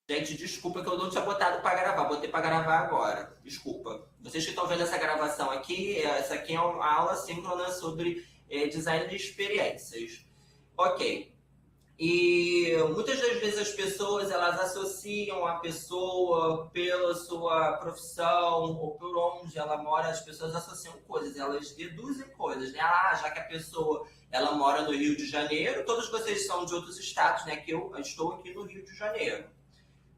Gente, desculpa que eu não tinha botado para gravar, botei para gravar agora. Desculpa. Vocês que estão vendo essa gravação aqui, essa aqui é uma aula síncrona sobre design de experiências. Ok. E muitas das vezes as pessoas elas associam a pessoa pela sua profissão ou por onde ela mora, as pessoas associam coisas, elas deduzem coisas, né? Ah, já que a pessoa ela mora no Rio de Janeiro, todos vocês são de outros estados, né? Que eu estou aqui no Rio de Janeiro.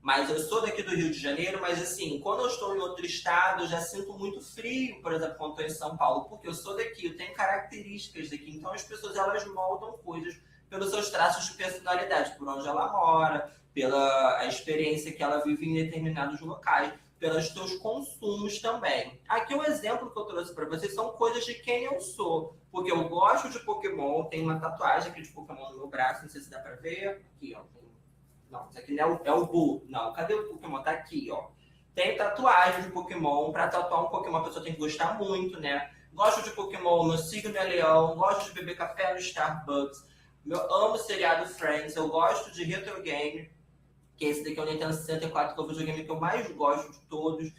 Mas eu sou daqui do Rio de Janeiro, mas assim, quando eu estou em outro estado, eu já sinto muito frio, por exemplo, quando estou em São Paulo, porque eu sou daqui, eu tenho características daqui. Então as pessoas elas moldam coisas pelos seus traços de personalidade, por onde ela mora, pela experiência que ela vive em determinados locais, pelos seus consumos também. Aqui o exemplo que eu trouxe para vocês são coisas de quem eu sou, porque eu gosto de Pokémon, tenho uma tatuagem aqui de Pokémon no meu braço, não sei se dá para ver, aqui ó, não, isso aqui não é o Buu. Não, cadê o Pokémon? Tá aqui, ó. Tem tatuagem de Pokémon. Pra tatuar um Pokémon, a pessoa tem que gostar muito, né? Gosto de Pokémon, meu signo é leão. Gosto de beber café no Starbucks. Eu amo o seriado Friends. Eu gosto de retro game, que esse daqui é o Nintendo 64, que é o videogame que eu mais gosto de todos.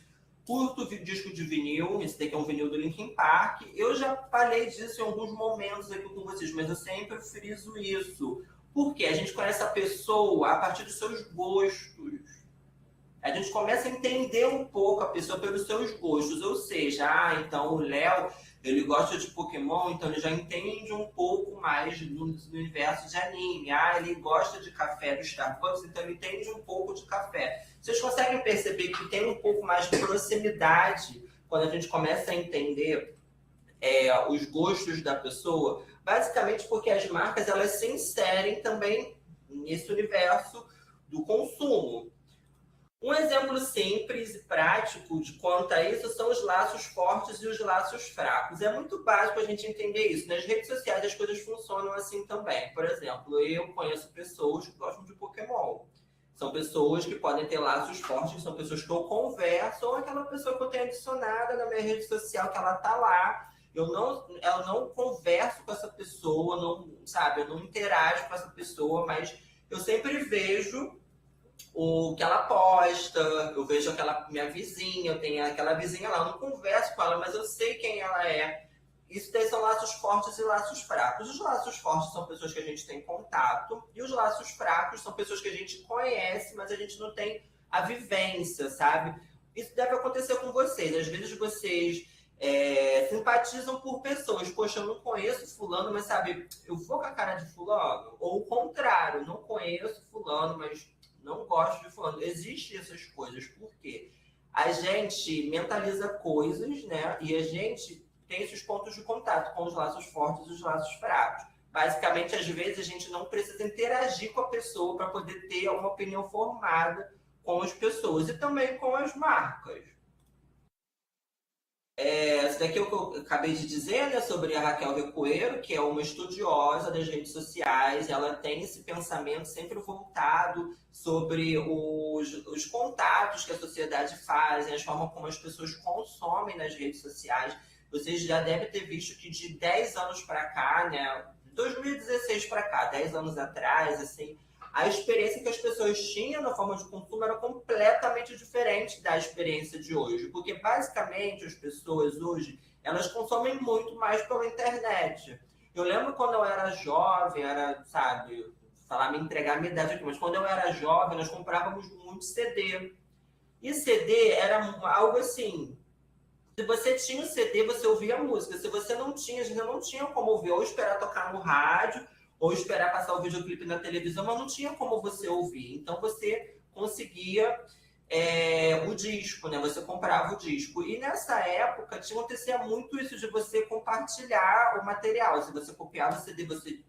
Curto disco de vinil. Esse daqui é um vinil do Linkin Park. Eu já falei disso em alguns momentos aqui com vocês, mas eu sempre friso isso. Porque a gente conhece a pessoa a partir dos seus gostos. A gente começa a entender um pouco a pessoa pelos seus gostos. Ou seja, então o Léo, ele gosta de Pokémon, então ele já entende um pouco mais do universo de anime. Ele gosta de café do Starbucks, então ele entende um pouco de café. Vocês conseguem perceber que tem um pouco mais de proximidade quando a gente começa a entender os gostos da pessoa? Basicamente porque as marcas elas se inserem também nesse universo do consumo. Um exemplo simples e prático de quanto a isso são os laços fortes e os laços fracos. É muito básico a gente entender isso. Nas redes sociais as coisas funcionam assim também. Por exemplo, eu conheço pessoas que gostam de Pokémon. São pessoas que podem ter laços fortes, são pessoas que eu converso, ou aquela pessoa que eu tenho adicionada na minha rede social, que ela tá lá. Eu não converso com essa pessoa, não, sabe, eu não interajo com essa pessoa, mas eu sempre vejo o que ela posta, eu vejo aquela minha vizinha, eu tenho aquela vizinha lá, eu não converso com ela, mas eu sei quem ela é. Isso daí são laços fortes e laços fracos. Os laços fortes são pessoas que a gente tem contato, e os laços fracos são pessoas que a gente conhece, mas a gente não tem a vivência, sabe? Isso deve acontecer com vocês. Às vezes vocês simpatizam por pessoas. Poxa, eu não conheço fulano, mas sabe, eu vou com a cara de fulano. Ou o contrário, não conheço fulano, mas não gosto de fulano. Existem essas coisas, por quê? A gente mentaliza coisas, né? E a gente tem esses pontos de contato com os laços fortes e os laços fracos. Basicamente, às vezes, a gente não precisa interagir com a pessoa para poder ter uma opinião formada com as pessoas e também com as marcas. Isso daqui é o que eu acabei de dizer, né, sobre a Raquel Recoeiro, que é uma estudiosa das redes sociais. Ela tem esse pensamento sempre voltado sobre os contatos que a sociedade faz, a forma como as pessoas consomem nas redes sociais. Vocês já devem ter visto que de 10 anos para cá, né, 2016 para cá, 10 anos atrás, assim, a experiência que as pessoas tinham na forma de consumo era completamente diferente da experiência de hoje. Porque, basicamente, as pessoas hoje, elas consomem muito mais pela internet. Eu lembro quando eu era jovem, sabe, falar, me entregar a minha idade aqui, mas quando eu era jovem, nós comprávamos muito CD. E CD era algo assim, se você tinha o CD, você ouvia a música. Se você não tinha, a gente não tinha como ouvir, ou esperar tocar no rádio, ou esperar passar o videoclipe na televisão, mas não tinha como você ouvir. Então você conseguia o disco, né? Você comprava o disco. E nessa época acontecia muito isso de você compartilhar o material. Se você copiava o CD, você,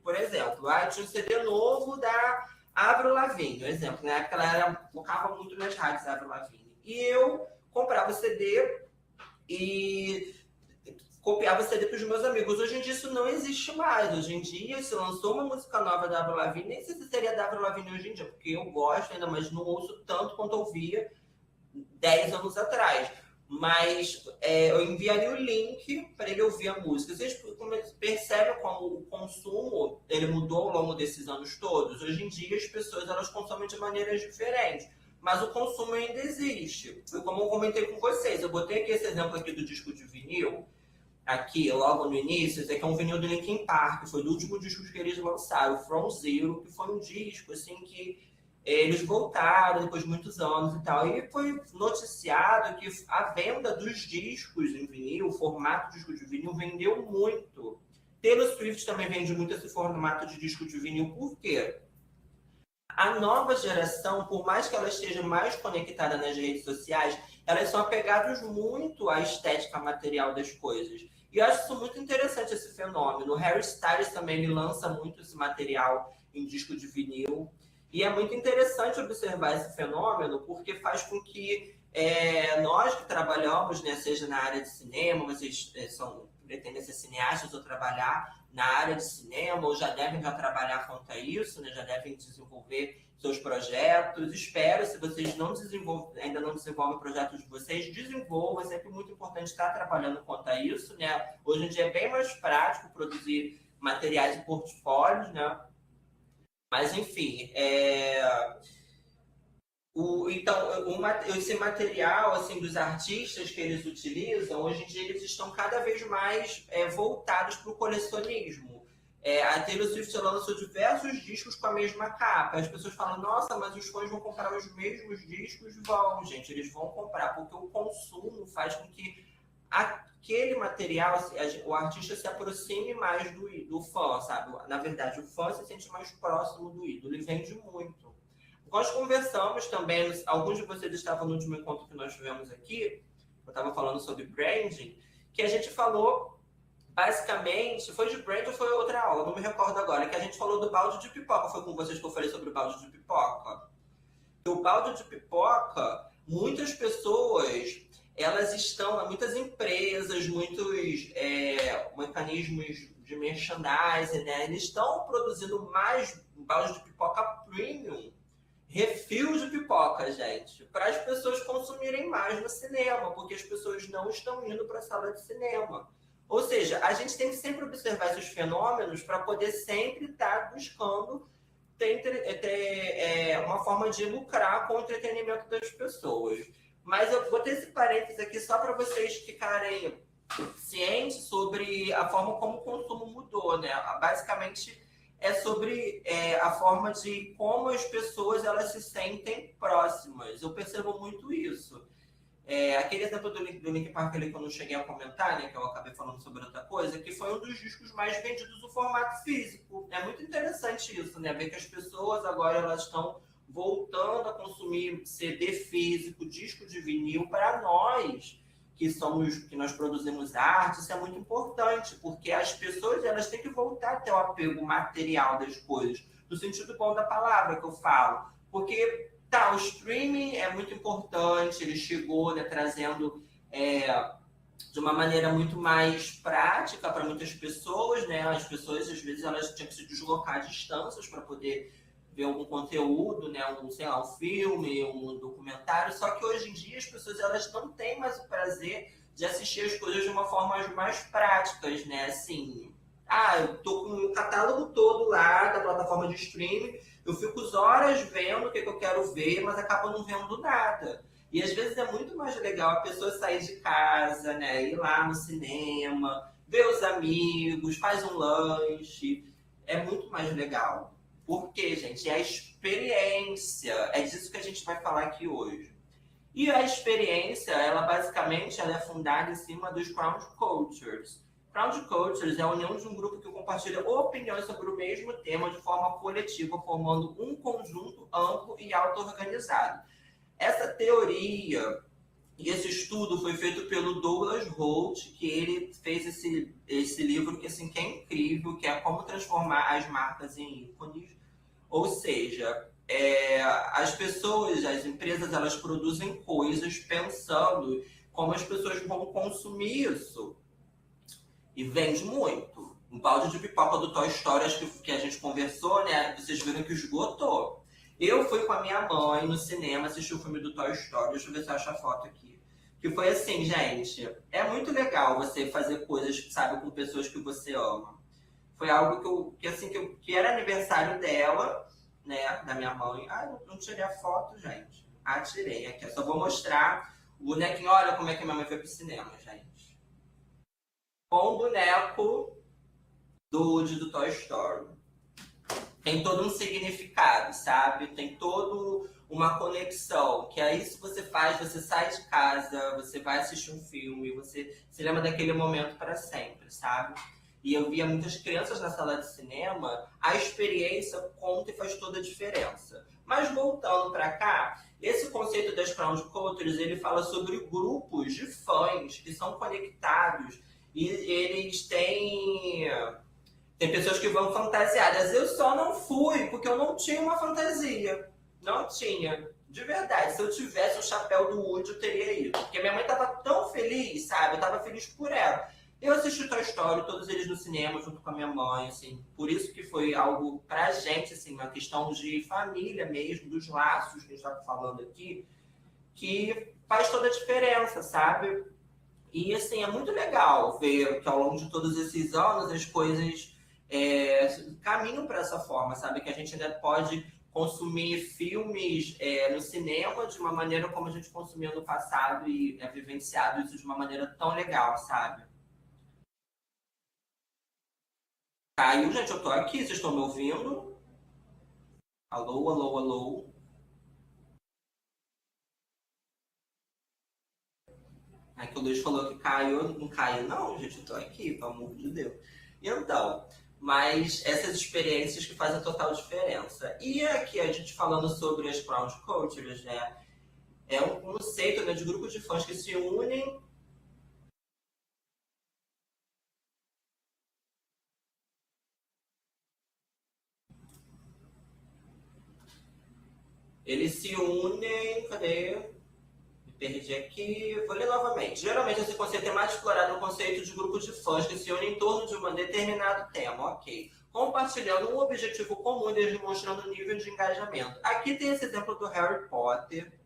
por exemplo, tinha um CD novo da Avril Lavigne, um exemplo. Na época ela tocava muito nas rádios Avril Lavigne. E eu comprava o CD e copiava o CD para os meus amigos. Hoje em dia isso não existe mais. Hoje em dia, se lançou uma música nova da Avril Lavigne, nem sei se seria da Avril Lavigne hoje em dia, porque eu gosto ainda, mas não ouço tanto quanto ouvia 10 anos atrás. Mas eu enviaria o link para ele ouvir a música. Vocês percebem como o consumo ele mudou ao longo desses anos todos? Hoje em dia as pessoas elas consomem de maneiras diferentes, mas o consumo ainda existe. Foi como eu comentei com vocês, eu botei aqui esse exemplo aqui do disco de vinil, aqui logo no início, esse aqui é um vinil do Linkin Park, foi do último disco que eles lançaram, From Zero, que foi um disco assim que eles voltaram depois de muitos anos e tal. E foi noticiado que a venda dos discos em vinil, o formato de disco de vinil, vendeu muito. Taylor Swift também vende muito esse formato de disco de vinil. Por quê? A nova geração, por mais que ela esteja mais conectada nas redes sociais, elas são apegadas muito à estética material das coisas. E eu acho isso muito interessante, esse fenômeno. O Harry Styles também ele lança muito esse material em disco de vinil. E é muito interessante observar esse fenômeno, porque faz com que nós que trabalhamos, né, seja na área de cinema, vocês pretendem ser cineastas ou trabalhar na área de cinema, ou já devem trabalhar quanto a isso, né, já devem desenvolver seus projetos. Espero, se vocês ainda não desenvolvem projetos de vocês, desenvolvam. É sempre muito importante estar trabalhando quanto a isso, né? Hoje em dia é bem mais prático produzir materiais e portfólios, né? Mas, enfim, esse material assim, dos artistas que eles utilizam, hoje em dia eles estão cada vez mais voltados para o colecionismo. A Taylor Swift lançou diversos discos com a mesma capa. As pessoas falam, nossa, mas os fãs vão comprar os mesmos discos? Vão, gente, eles vão comprar, porque o consumo faz com que aquele material, o artista se aproxime mais do fã, sabe? Na verdade, o fã se sente mais próximo do ídolo e vende muito. Nós conversamos também, alguns de vocês estavam no último encontro que nós tivemos aqui, eu estava falando sobre branding, que a gente falou, basicamente, foi de branding ou foi outra aula, não me recordo agora, que a gente falou do balde de pipoca. Foi com vocês que eu falei sobre o balde de pipoca. O balde de pipoca, muitas pessoas, elas estão, muitas empresas, muitos mecanismos de merchandising, né? Eles estão produzindo mais balde de pipoca premium, refil de pipoca, gente, para as pessoas consumirem mais no cinema, porque as pessoas não estão indo para a sala de cinema. Ou seja, a gente tem que sempre observar esses fenômenos para poder sempre estar buscando ter uma forma de lucrar com o entretenimento das pessoas. Mas eu botei esse parênteses aqui só para vocês ficarem cientes sobre a forma como o consumo mudou, né? Basicamente é sobre a forma de como as pessoas elas se sentem próximas. Eu percebo muito isso. Aquele exemplo do Linkin Park ali que eu não cheguei a comentar, né, que eu acabei falando sobre outra coisa, que foi um dos discos mais vendidos no formato físico. É muito interessante isso, né? Ver que as pessoas agora elas estão voltando a consumir CD físico, disco de vinil. Para nós que nós produzimos arte, isso é muito importante, porque as pessoas elas têm que voltar a ter o apego material das coisas, no sentido bom da palavra que eu falo, porque o streaming é muito importante, ele chegou, né, trazendo de uma maneira muito mais prática para muitas pessoas, né? As pessoas às vezes elas tinham que se deslocar a distâncias para poder ver algum conteúdo, né? Um filme, um documentário. Só que hoje em dia as pessoas elas não têm mais o prazer de assistir as coisas de uma forma mais práticas, né? Assim, eu tô com o catálogo todo lá da plataforma de streaming, eu fico horas vendo o que eu quero ver, mas acabo não vendo nada. E às vezes é muito mais legal a pessoa sair de casa, né? Ir lá no cinema, ver os amigos, faz um lanche. É muito mais legal. Por quê, gente? É a experiência. É disso que a gente vai falar aqui hoje. E a experiência, ela basicamente ela é fundada em cima dos crowd cultures. Crowd cultures é a união de um grupo que compartilha opiniões sobre o mesmo tema de forma coletiva, formando um conjunto amplo e auto-organizado. Essa teoria e esse estudo foi feito pelo Douglas Holt, que ele fez esse livro que, assim, que é incrível, que é Como Transformar as Marcas em Ícones. Ou seja, as pessoas, as empresas, elas produzem coisas pensando como as pessoas vão consumir isso. E vende muito. Um balde de pipoca do Toy Story, acho que a gente conversou, né? Vocês viram que esgotou. Eu fui com a minha mãe no cinema assistir o filme do Toy Story. Deixa eu ver se eu acho a foto aqui. Que foi assim, gente, é muito legal você fazer coisas, sabe, com pessoas que você ama. Foi algo que era aniversário dela, né, da minha mãe. Ah, não tirei a foto, gente. Ah, tirei aqui. Eu só vou mostrar o bonequinho. Olha como é que minha mãe foi pro cinema, gente. Com o boneco do Woody do Toy Story. Tem todo um significado, sabe? Tem todo uma conexão. Que é isso que você faz, você sai de casa, você vai assistir um filme, você se lembra daquele momento para sempre, sabe? E eu via muitas crianças na sala de cinema, a experiência conta e faz toda a diferença. Mas voltando para cá, esse conceito das Crown Cultures, ele fala sobre grupos de fãs que são conectados e eles têm tem pessoas que vão fantasiadas. Eu só não fui porque eu não tinha uma fantasia. Não tinha. De verdade. Se eu tivesse o chapéu do Woody, eu teria ido. Porque minha mãe tava tão feliz, sabe? Eu tava feliz por ela. Eu assisti Toy Story, todos eles no cinema, junto com a minha mãe, assim. Por isso que foi algo pra gente, assim, uma questão de família mesmo, dos laços que a gente tá falando aqui, que faz toda a diferença, sabe? E, assim, é muito legal ver que ao longo de todos esses anos as coisas caminham para essa forma, sabe? Que a gente ainda pode consumir filmes no cinema de uma maneira como a gente consumia no passado e é vivenciado isso de uma maneira tão legal, sabe? Caiu, gente, eu tô aqui, vocês estão me ouvindo? Alô, alô, alô. Aí que o Luiz falou que caiu, não caiu, não, gente, eu tô aqui, pelo amor de Deus. Então, mas essas experiências que fazem total diferença. E aqui a gente falando sobre as crowd cultures, né? É um conceito, né, de grupos de fãs que se unem. Eles se unem. Cadê? Me perdi aqui. Vou ler novamente. Geralmente esse conceito é mais explorado no conceito de grupos de fãs que se unem em torno de um determinado tema, ok? Compartilhando um objetivo comum e demonstrando um nível de engajamento. Aqui tem esse exemplo do Harry Potter,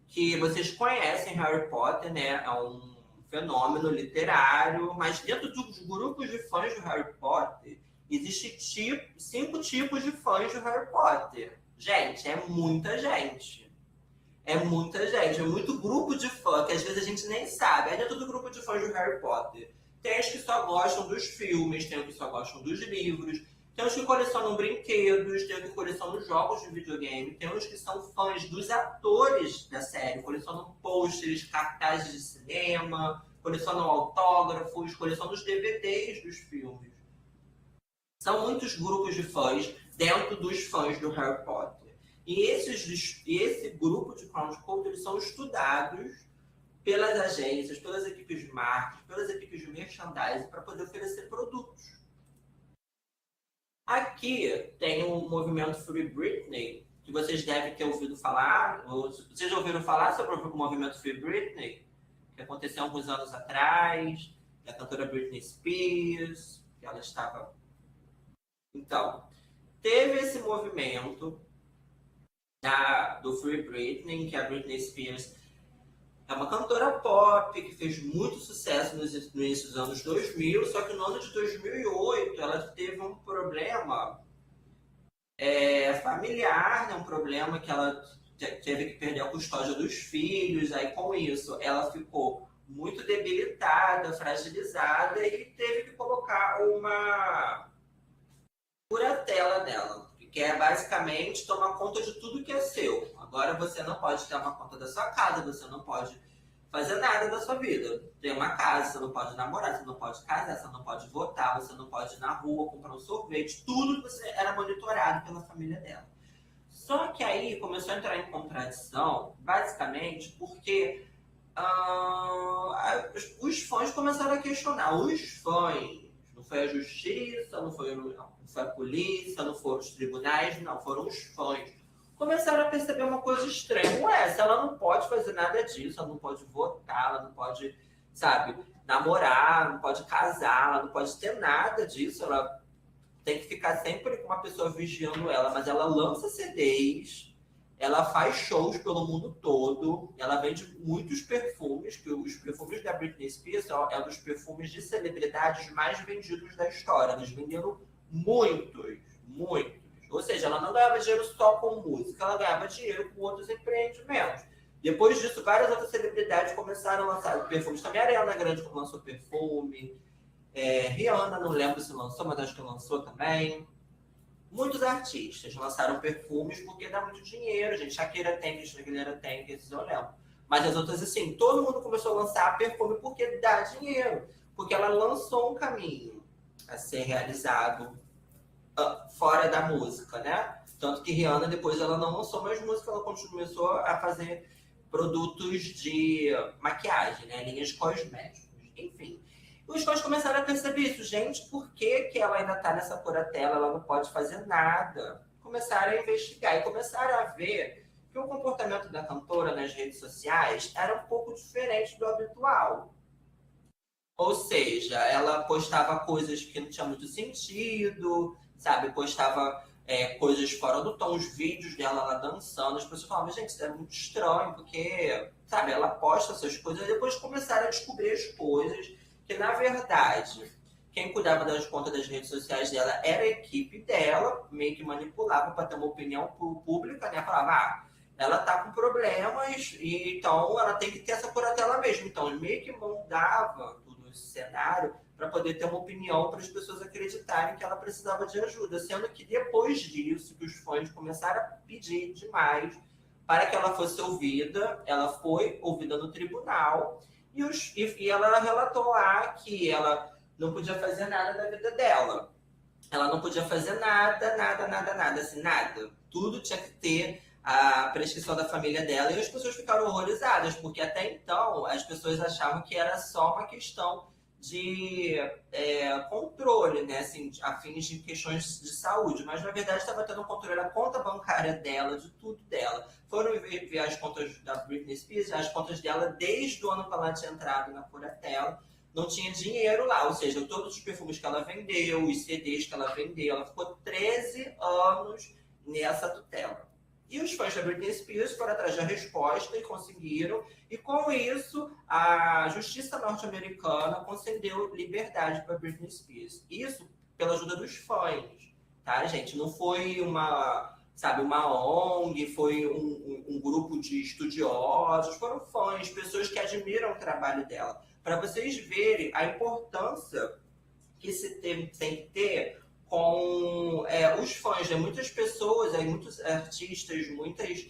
que vocês conhecem Harry Potter, né? É um fenômeno literário, mas dentro dos grupos de fãs do Harry Potter, existem 5 tipos de fãs do Harry Potter. Gente, é muita gente. É muita gente, é muito grupo de fã, que às vezes a gente nem sabe. Aí dentro do grupo de fãs do Harry Potter, tem os que só gostam dos filmes, tem os que só gostam dos livros, tem os que colecionam brinquedos, tem os que colecionam jogos de videogame, tem os que são fãs dos atores da série, colecionam pôsteres, cartazes de cinema, colecionam autógrafos, colecionam os DVDs dos filmes. São muitos grupos de fãs dentro dos fãs do Harry Potter. E esse grupo de crowd culture são estudados pelas agências, pelas equipes de marketing, pelas equipes de merchandising para poder oferecer produtos. Aqui tem o movimento Free Britney, que vocês devem ter ouvido falar. Vocês já ouviram falar sobre o movimento Free Britney? Que aconteceu alguns anos atrás, da cantora Britney Spears, que ela estava... Então, teve esse movimento do Free Britney, que a Britney Spears é uma cantora pop que fez muito sucesso no início dos anos 2000, só que no ano de 2008 ela teve um problema familiar, né? Um problema que ela teve que perder a custódia dos filhos, aí com isso ela ficou muito debilitada, fragilizada e teve que colocar uma curatela dela, que é basicamente tomar conta de tudo que é seu. Agora você não pode tomar conta da sua casa, você não pode fazer nada da sua vida. Tem uma casa, você não pode namorar, você não pode casar, você não pode votar, você não pode ir na rua comprar um sorvete, tudo você era monitorado pela família dela. Só que aí começou a entrar em contradição, basicamente porque os fãs começaram a questionar. Os fãs, não foi a justiça, não foi a polícia, não foram os tribunais, não, foram os fãs. Começaram a perceber uma coisa estranha. Ué, se ela não pode fazer nada disso, ela não pode votar, ela não pode, sabe, namorar, não pode casar, ela não pode ter nada disso, ela tem que ficar sempre com uma pessoa vigiando ela, mas ela lança CDs, Ela faz shows pelo mundo todo, ela vende muitos perfumes, que os perfumes da Britney Spears é um dos perfumes de celebridades mais vendidos da história. Eles venderam muitos, muitos. Ou seja, ela não ganhava dinheiro só com música, ela ganhava dinheiro com outros empreendimentos. Depois disso, várias outras celebridades começaram a lançar perfumes. Também a Ariana Grande lançou perfume. Rihanna, não lembro se lançou, mas acho que lançou também. Muitos artistas lançaram perfumes porque dá muito dinheiro, gente. Shakira tem, Cristina tem, que esses eu lembro. Mas as outras, assim, todo mundo começou a lançar perfume porque dá dinheiro. Porque ela lançou um caminho a ser realizado fora da música, né? Tanto que Rihanna, depois, ela não lançou mais música, ela começou a fazer produtos de maquiagem, né? Linhas cosméticas, enfim. Os fãs começaram a perceber isso. Gente, por que ela ainda tá nessa curatela? Ela não pode fazer nada. Começaram a investigar e começaram a ver que o comportamento da cantora nas redes sociais era um pouco diferente do habitual. Ou seja, ela postava coisas que não tinham muito sentido, sabe? Postava coisas fora do tom, os vídeos dela lá dançando. As pessoas falavam, gente, isso é muito estranho, porque, sabe, ela posta essas coisas e depois começaram a descobrir as coisas que, na verdade, quem cuidava das contas das redes sociais dela era a equipe dela, meio que manipulava para ter uma opinião pública, né? Falava, ela tá com problemas e então ela tem que ter essa curatela mesmo. Então, meio que mandava todo esse cenário para poder ter uma opinião para as pessoas acreditarem que ela precisava de ajuda. Sendo que depois disso, que os fãs começaram a pedir demais para que ela fosse ouvida, ela foi ouvida no tribunal e ela relatou lá que ela não podia fazer nada da vida dela. Ela não podia fazer nada, assim, nada. Tudo tinha que ter a prescrição da família dela e as pessoas ficaram horrorizadas, porque até então as pessoas achavam que era só uma questão de controle, né, assim, a fins de questões de saúde, mas na verdade estava tendo um controle da conta bancária dela, de tudo dela. Foram ver as contas da Britney Spears, as contas dela desde o ano que ela tinha entrado na curatela, não tinha dinheiro lá, ou seja, todos os perfumes que ela vendeu, os CDs que ela vendeu, ela ficou 13 anos nessa tutela. E os fãs da Britney Spears foram atrás da resposta e conseguiram. E com isso, a justiça norte-americana concedeu liberdade para Britney Spears. Isso pela ajuda dos fãs, tá, gente? Não foi uma ONG, foi um grupo de estudiosos, foram fãs, pessoas que admiram o trabalho dela. Para vocês verem a importância que se tem que ter com os fãs, né? Muitas pessoas, muitos artistas, muitas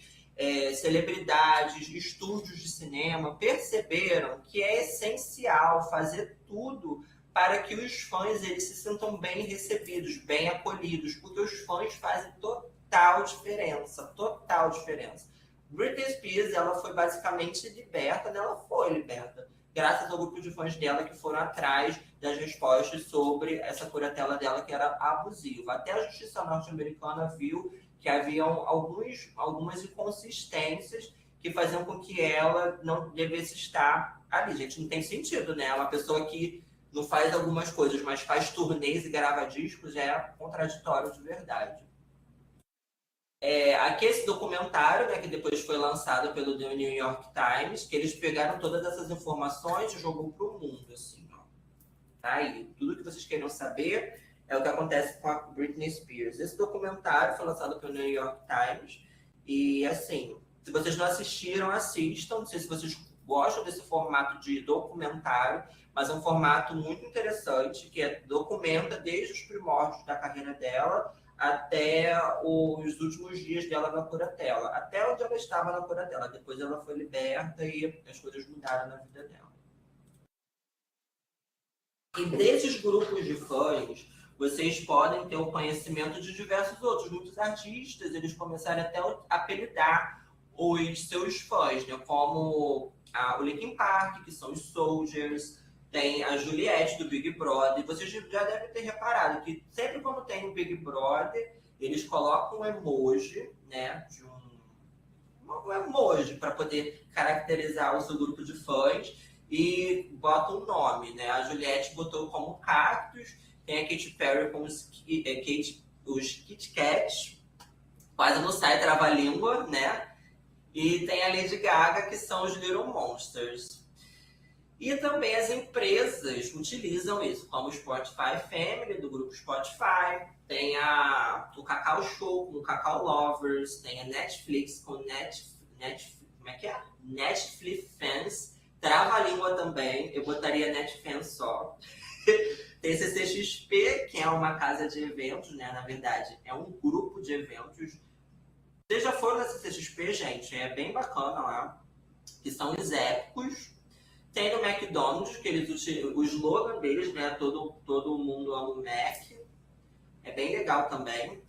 celebridades, estúdios de cinema perceberam que é essencial fazer tudo para que os fãs eles se sintam bem recebidos, bem acolhidos, porque os fãs fazem total diferença, total diferença. Britney Spears, ela foi basicamente liberta, né? Ela foi liberta graças ao grupo de fãs dela que foram atrás das respostas sobre essa curatela dela que era abusiva. Até a justiça norte-americana viu que haviam algumas inconsistências que faziam com que ela não devesse estar ali. Gente, não tem sentido, né? Uma pessoa que não faz algumas coisas, mas faz turnês e grava discos, é contraditório de verdade. Aqui esse documentário, né, que depois foi lançado pelo The New York Times, que eles pegaram todas essas informações e jogou para o mundo, assim, ó. Tá aí. Tudo que vocês queiram saber é o que acontece com a Britney Spears. Esse documentário foi lançado pelo New York Times e, assim, se vocês não assistiram, assistam. Não sei se vocês gostam desse formato de documentário, mas é um formato muito interessante, que documenta desde os primórdios da carreira dela até os últimos dias dela na curatela, até onde ela estava na curatela. Depois ela foi liberta e as coisas mudaram na vida dela. E desses grupos de fãs, vocês podem ter o conhecimento de diversos outros. Muitos artistas, eles começaram até a apelidar os seus fãs, né? Como o Linkin Park, que são os Soldiers, tem a Juliette do Big Brother. Vocês já devem ter reparado que sempre quando tem o Big Brother, eles colocam um emoji, né, um emoji para poder caracterizar o seu grupo de fãs e botam um nome, né? A Juliette botou como cactus, tem a Katy Perry com os Kit Kats, quase não sai trava-língua, né? E tem a Lady Gaga, que são os Little Monsters. E também as empresas utilizam isso, como o Spotify Family, do grupo Spotify, tem o Cacau Show com o Cacau Lovers, tem a Netflix com como é que é? Netflix Fans, Trava-língua também, eu botaria Netfans só. Tem CCXP, que é uma casa de eventos, né? Na verdade, é um grupo de eventos. Vocês já foram na CCXP, gente? É bem bacana lá. Que são os épicos. Tem no McDonald's, que eles utilizam o slogan deles, né? Todo mundo ama o Mac. É bem legal também.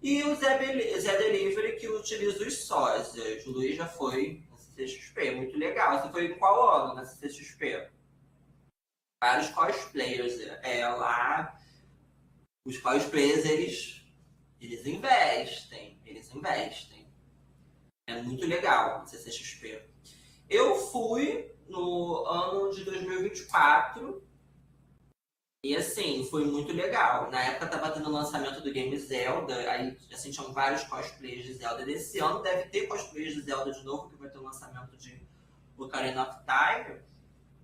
E o Zé Delivery, que utiliza os sósias. O Luiz já foi na CCXP, muito legal. Você foi em qual ano na CCXP? Vários cosplayers. Lá, os cosplayers, eles investem. Eles investem. É muito legal a CCXP. Eu fui no ano de 2024 e assim, foi muito legal. Na época tava tendo o lançamento do game Zelda, aí assim, tinham vários cosplays de Zelda. Desse ano deve ter cosplays de Zelda de novo, que vai ter o lançamento de Ocarina of Time.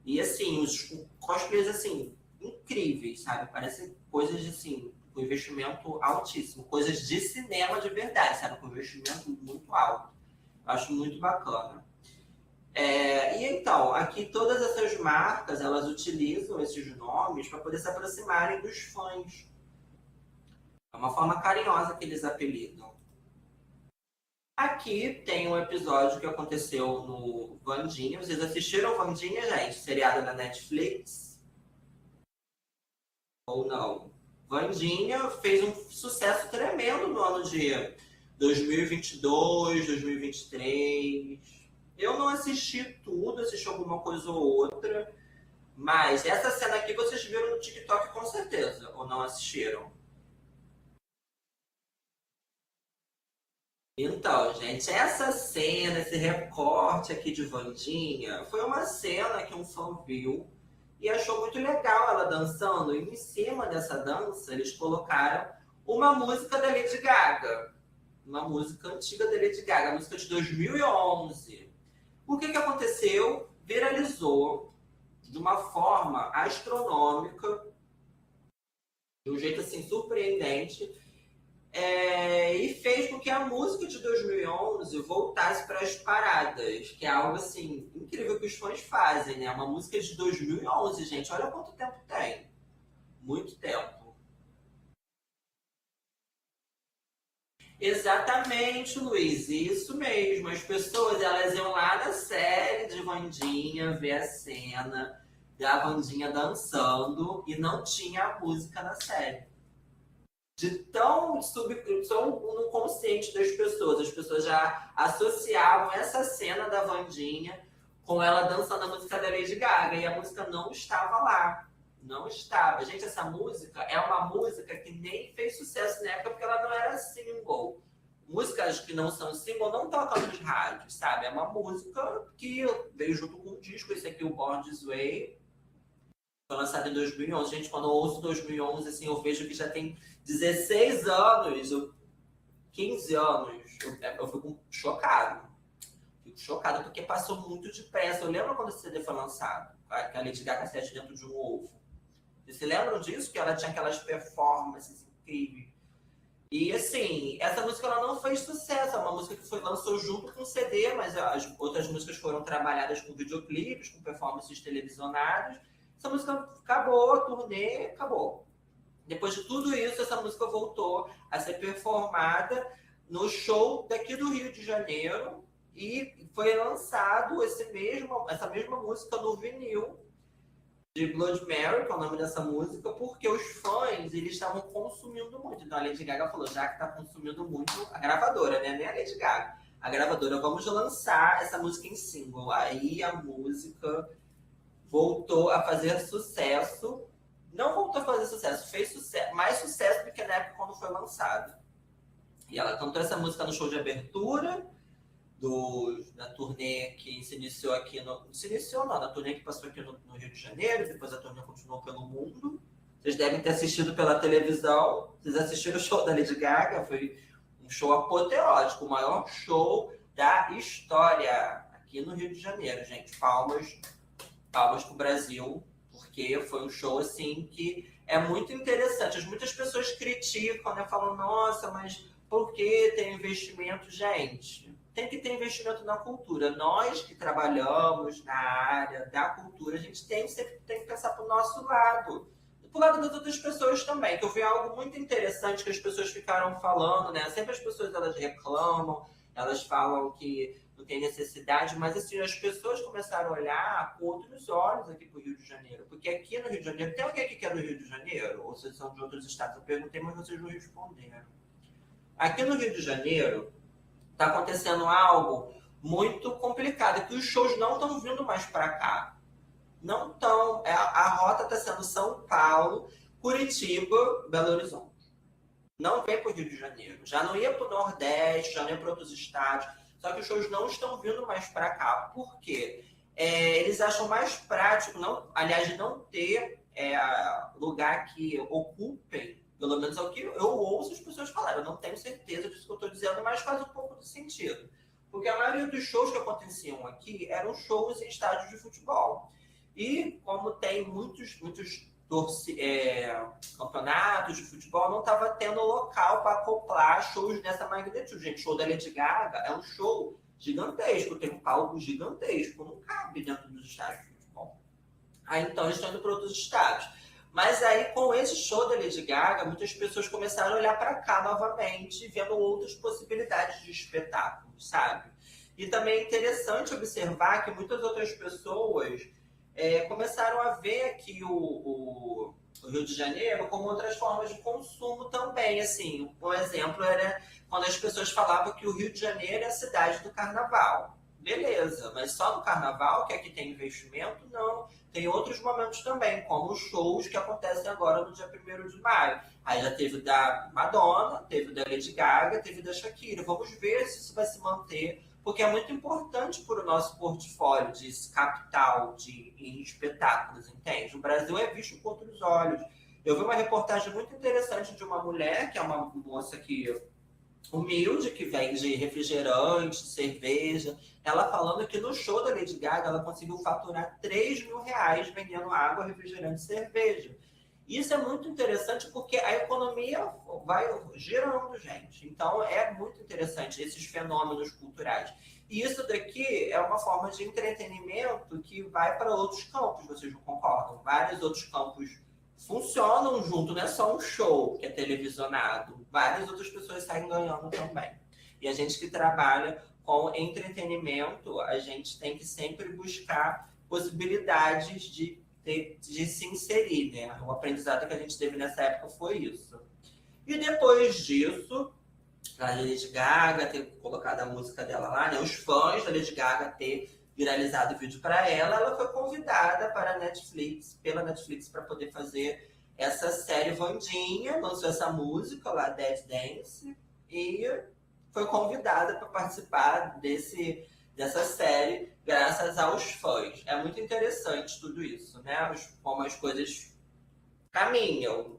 E assim, os cosplays assim, incríveis, sabe? Parecem coisas assim, com investimento altíssimo, coisas de cinema de verdade, sabe? Com investimento muito alto. Eu acho muito bacana. E então, aqui todas essas marcas, elas utilizam esses nomes para poder se aproximarem dos fãs. É uma forma carinhosa que eles apelidam. Aqui tem um episódio que aconteceu no Wandinha. Vocês assistiram Wandinha, gente? Seriado da Netflix? Ou não? Wandinha fez um sucesso tremendo no ano de 2022, 2023. Eu não assisti tudo, assisti alguma coisa ou outra. Mas essa cena aqui vocês viram no TikTok com certeza, ou não assistiram? Então, gente, essa cena, esse recorte aqui de Wandinha, foi uma cena que um fã viu e achou muito legal ela dançando. E em cima dessa dança, eles colocaram uma música da Lady Gaga. Uma música antiga da Lady Gaga, a música de 2011. O que aconteceu? Viralizou de uma forma astronômica, de um jeito assim surpreendente, e fez com que a música de 2011 voltasse para as paradas, que é algo assim incrível que os fãs fazem, né? Uma música de 2011, gente, olha quanto tempo tem. Muito tempo. Exatamente, Luiz, isso mesmo. As pessoas, elas iam lá na série de Wandinha ver a cena da Wandinha dançando e não tinha a música na série. De tão no consciente das pessoas, as pessoas já associavam essa cena da Wandinha com ela dançando a música da Lady Gaga e a música não estava lá. Não estava. Gente, essa música é uma música que nem fez sucesso na época porque ela não era single. Músicas que não são single não tocam nos rádios, sabe? É uma música que veio junto com o disco, esse aqui, o Born This Way, foi lançado em 2011. Gente, quando eu ouço 2011, assim, eu vejo que já tem 16 anos, 15 anos. Eu fico chocado. Fico chocado porque passou muito depressa. Eu lembro quando esse CD foi lançado, que a Lady Gaga se dentro de um ovo. Vocês se lembram disso? Que ela tinha aquelas performances incríveis. E assim, essa música ela não fez sucesso, é uma música que lançou junto com o CD, mas as outras músicas foram trabalhadas com videoclipes, com performances televisionadas. Essa música acabou, a turnê acabou. Depois de tudo isso, essa música voltou a ser performada no show daqui do Rio de Janeiro e foi lançado essa mesma música no vinil de Blood Mary, que é o nome dessa música, porque os fãs, eles estavam consumindo muito. Então a Lady Gaga falou, já que está consumindo muito, a gravadora, né? Nem a Lady Gaga. A gravadora, vamos lançar essa música em single. Aí a música voltou a fazer sucesso. Não voltou a fazer sucesso, fez mais sucesso do que na época quando foi lançada. E ela cantou essa música no show de abertura da turnê que se iniciou aqui se iniciou não, da turnê que passou aqui no Rio de Janeiro, depois a turnê continuou pelo mundo. Vocês devem ter assistido pela televisão. Vocês assistiram o show da Lady Gaga, foi Um show apoteótico, o maior show da história aqui no Rio de Janeiro, gente. Palmas pro Brasil, porque foi um show assim que é muito interessante. Muitas pessoas criticam, né? Falam, nossa, mas por que tem investimento? Gente, tem que ter investimento na cultura. Nós que trabalhamos na área da cultura, a gente sempre tem que pensar pro nosso lado. E pro lado das outras pessoas também, que eu vi algo muito interessante que as pessoas ficaram falando, né? Sempre as pessoas elas reclamam, elas falam que não tem necessidade, mas assim, as pessoas começaram a olhar com outros olhos aqui para o Rio de Janeiro. Porque aqui no Rio de Janeiro, tem alguém aqui que é do Rio de Janeiro? Ou vocês são de outros estados? Eu perguntei, mas vocês não responderam. Aqui no Rio de Janeiro, está acontecendo algo muito complicado, que os shows não estão vindo mais para cá. Não estão. A rota está sendo São Paulo, Curitiba, Belo Horizonte. Não vem para o Rio de Janeiro. Já não ia para o Nordeste, já não ia para outros estados. Só que os shows não estão vindo mais para cá. Por quê? Eles acham mais prático, aliás, não ter lugar que ocupem, pelo menos é o que eu ouço as pessoas falarem. Eu não tenho certeza disso que eu estou dizendo, mas faz um pouco de sentido. Porque a maioria dos shows que aconteciam aqui eram shows em estádios de futebol. E como tem muitos campeonatos de futebol, não estava tendo local para acoplar shows dessa magnitude. Gente, show da Lady Gaga é um show gigantesco, tem um palco gigantesco, não cabe dentro dos estádios de futebol. Aí então eles estão indo para outros estádios. Mas aí com esse show da Lady Gaga, muitas pessoas começaram a olhar para cá novamente, vendo outras possibilidades de espetáculos, sabe? E também é interessante observar que muitas outras pessoas começaram a ver aqui o Rio de Janeiro como outras formas de consumo também. Assim, um exemplo era quando as pessoas falavam que o Rio de Janeiro é a cidade do carnaval. Beleza, mas só no carnaval que aqui tem investimento? Não. Tem outros momentos também, como os shows que acontecem agora no dia 1º de maio. Aí já teve o da Madonna, teve o da Lady Gaga, teve o da Shakira. Vamos ver se isso vai se manter, porque é muito importante para o nosso portfólio de capital em espetáculos, entende? O Brasil é visto com outros olhos. Eu vi uma reportagem muito interessante de uma mulher, que é uma moça que humilde, que vende refrigerante, cerveja. Ela falando que no show da Lady Gaga ela conseguiu faturar R$ 3.000 vendendo água, refrigerante e cerveja. Isso é muito interessante porque a economia vai girando, gente. Então, é muito interessante esses fenômenos culturais. E isso daqui é uma forma de entretenimento que vai para outros campos, vocês não concordam? Vários outros campos funcionam junto, não é só um show que é televisionado. Várias outras pessoas saem ganhando também. E a gente que trabalha com entretenimento, a gente tem que sempre buscar possibilidades de se inserir, né? O aprendizado que a gente teve nessa época foi isso. E depois disso, a Lady Gaga ter colocado a música dela lá, né? Os fãs da Lady Gaga ter viralizado o vídeo para ela, ela foi convidada para a Netflix, pela Netflix, para poder fazer essa série Wandinha, lançou essa música lá, Dead Dance, e foi convidada para participar dessa série, graças aos fãs. É muito interessante tudo isso, né? Como as coisas caminham.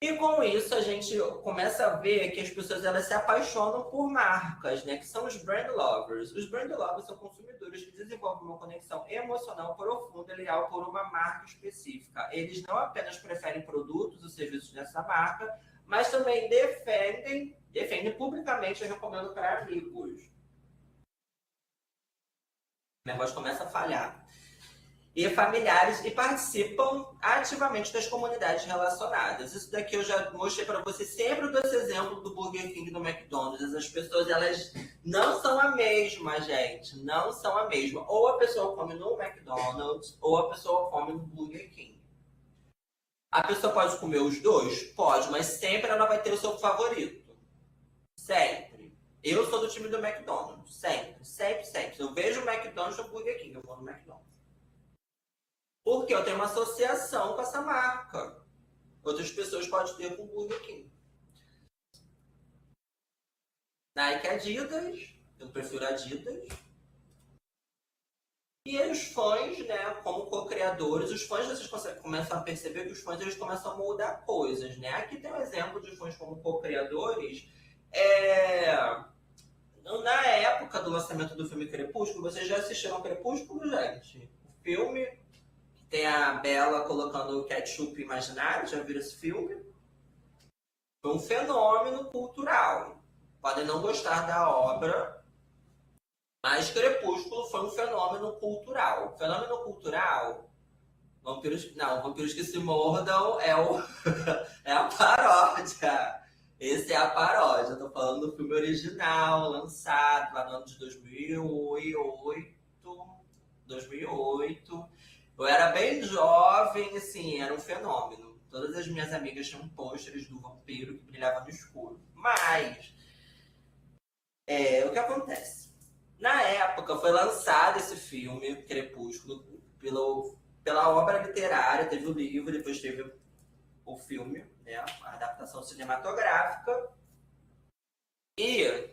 E com isso a gente começa a ver que as pessoas elas se apaixonam por marcas, né? Que são os brand lovers. Os brand lovers são consumidores que desenvolvem uma conexão emocional profunda e leal por uma marca específica. Eles não apenas preferem produtos ou serviços dessa marca, mas também defendem publicamente, eu recomendo para amigos. O negócio começa a falhar. E familiares, e participam ativamente das comunidades relacionadas. Isso daqui eu já mostrei para você, sempre dou esse exemplo do Burger King e do McDonald's. As pessoas, elas não são a mesma, gente. Não são a mesma. Ou a pessoa come no McDonald's, ou a pessoa come no Burger King. A pessoa pode comer os dois? Pode, mas sempre ela vai ter o seu favorito. Sempre. Eu sou do time do McDonald's. Sempre. Se eu vejo o McDonald's ou o Burger King, eu vou no McDonald's. Porque eu tenho uma associação com essa marca. Outras pessoas podem ter com o Burger King. Nike, Adidas. Eu prefiro Adidas. E aí os fãs, né, como co-criadores, os fãs vocês começam a perceber que os fãs eles começam a moldar coisas, né? Aqui tem um exemplo de fãs como co-criadores. É... Na época do lançamento do filme Crepúsculo, vocês já assistiram Crepúsculo, gente? O filme que tem a Bella colocando ketchup imaginário, já viram esse filme? Foi um fenômeno cultural. Podem não gostar da obra, mas Crepúsculo foi um fenômeno cultural. Fenômeno cultural, Vampiros que se mordam é a paródia. Esse é a paródia. Eu tô falando do filme original, lançado lá no ano de 2008. Eu era bem jovem, assim, era um fenômeno. Todas as minhas amigas tinham pôsteres do vampiro que brilhava no escuro. Mas, o que acontece? Na época foi lançado esse filme, Crepúsculo, pela obra literária, teve o livro, depois teve o filme, né, a adaptação cinematográfica. E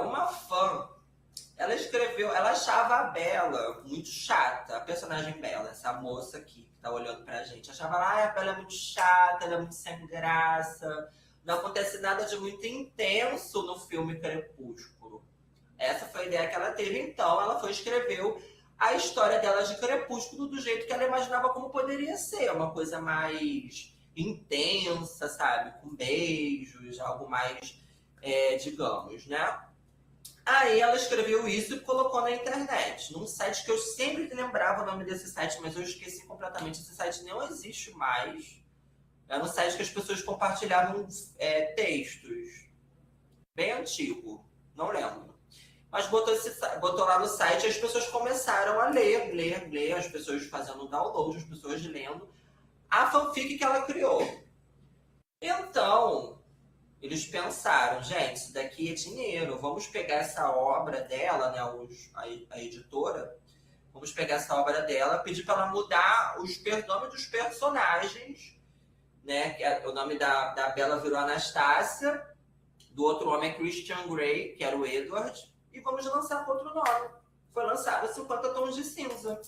uma fã, ela achava a Bella muito chata, a personagem Bella, essa moça aqui que tá olhando pra gente, achava a Bella é muito chata, ela é muito sem graça, não acontece nada de muito intenso no filme Crepúsculo. Essa foi a ideia que ela teve, então ela foi escreveu a história dela de Crepúsculo do jeito que ela imaginava como poderia ser, uma coisa mais intensa, sabe? Com beijos, algo mais, digamos, né? Aí ela escreveu isso e colocou na internet, num site que eu sempre lembrava o nome desse site, mas eu esqueci completamente. Esse site não existe mais. Era um site que as pessoas compartilhavam textos. Bem antigo, não lembro. Mas botou lá no site e as pessoas começaram a ler, as pessoas fazendo download, as pessoas lendo a fanfic que ela criou. Então, eles pensaram, gente, isso daqui é dinheiro, vamos pegar essa obra dela, né, a editora, vamos pegar essa obra dela, pedir para ela mudar os nomes dos personagens, né, o nome da Bella virou Anastácia, do outro homem é Christian Grey, que era o Edward, e vamos lançar com outro nome. Foi lançado 50 Tons de Cinza.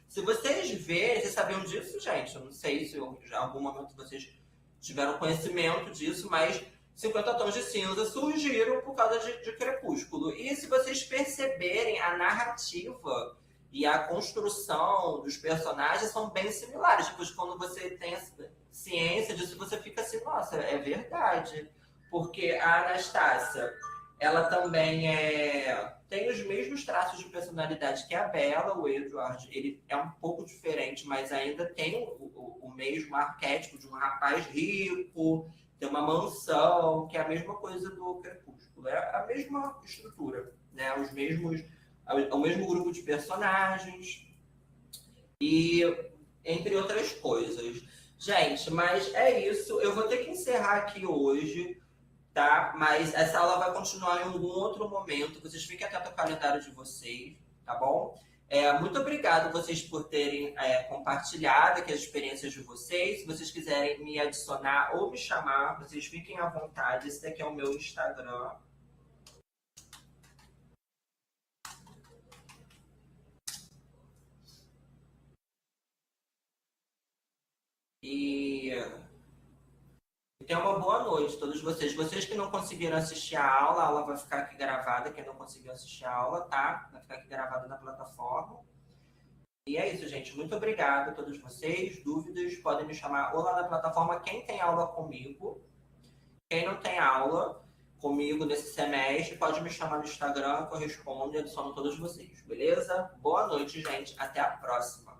Se vocês verem, vocês sabiam disso, gente? Eu não sei se em algum momento vocês tiveram conhecimento disso, mas 50 Tons de Cinza surgiram por causa de Crepúsculo. E se vocês perceberem, a narrativa e a construção dos personagens são bem similares. Depois, quando você tem ciência disso, você fica assim, nossa, é verdade. Porque a Anastácia, ela também tem os mesmos traços de personalidade que a Bella. O Edward, ele é um pouco diferente, mas ainda tem o mesmo arquétipo de um rapaz rico, tem uma mansão, que é a mesma coisa do Crepúsculo. É a mesma estrutura, né? O mesmo grupo de personagens e entre outras coisas. Gente, mas é isso. Eu vou ter que encerrar aqui hoje, tá? Mas essa aula vai continuar em algum outro momento. Vocês fiquem atentos ao calendário de vocês, tá bom? Muito obrigado vocês por terem compartilhado aqui as experiências de vocês. Se vocês quiserem me adicionar ou me chamar, vocês fiquem à vontade. Esse daqui é o meu Instagram. E tenham uma boa noite, todos vocês. Vocês que não conseguiram assistir a aula vai ficar aqui gravada. Quem não conseguiu assistir a aula, tá? Vai ficar aqui gravada na plataforma. E é isso, gente. Muito obrigado a todos vocês. Dúvidas, podem me chamar ou lá na plataforma. Quem tem aula comigo, quem não tem aula comigo nesse semestre, pode me chamar no Instagram que eu respondo e adiciono todos vocês, beleza? Boa noite, gente. Até a próxima.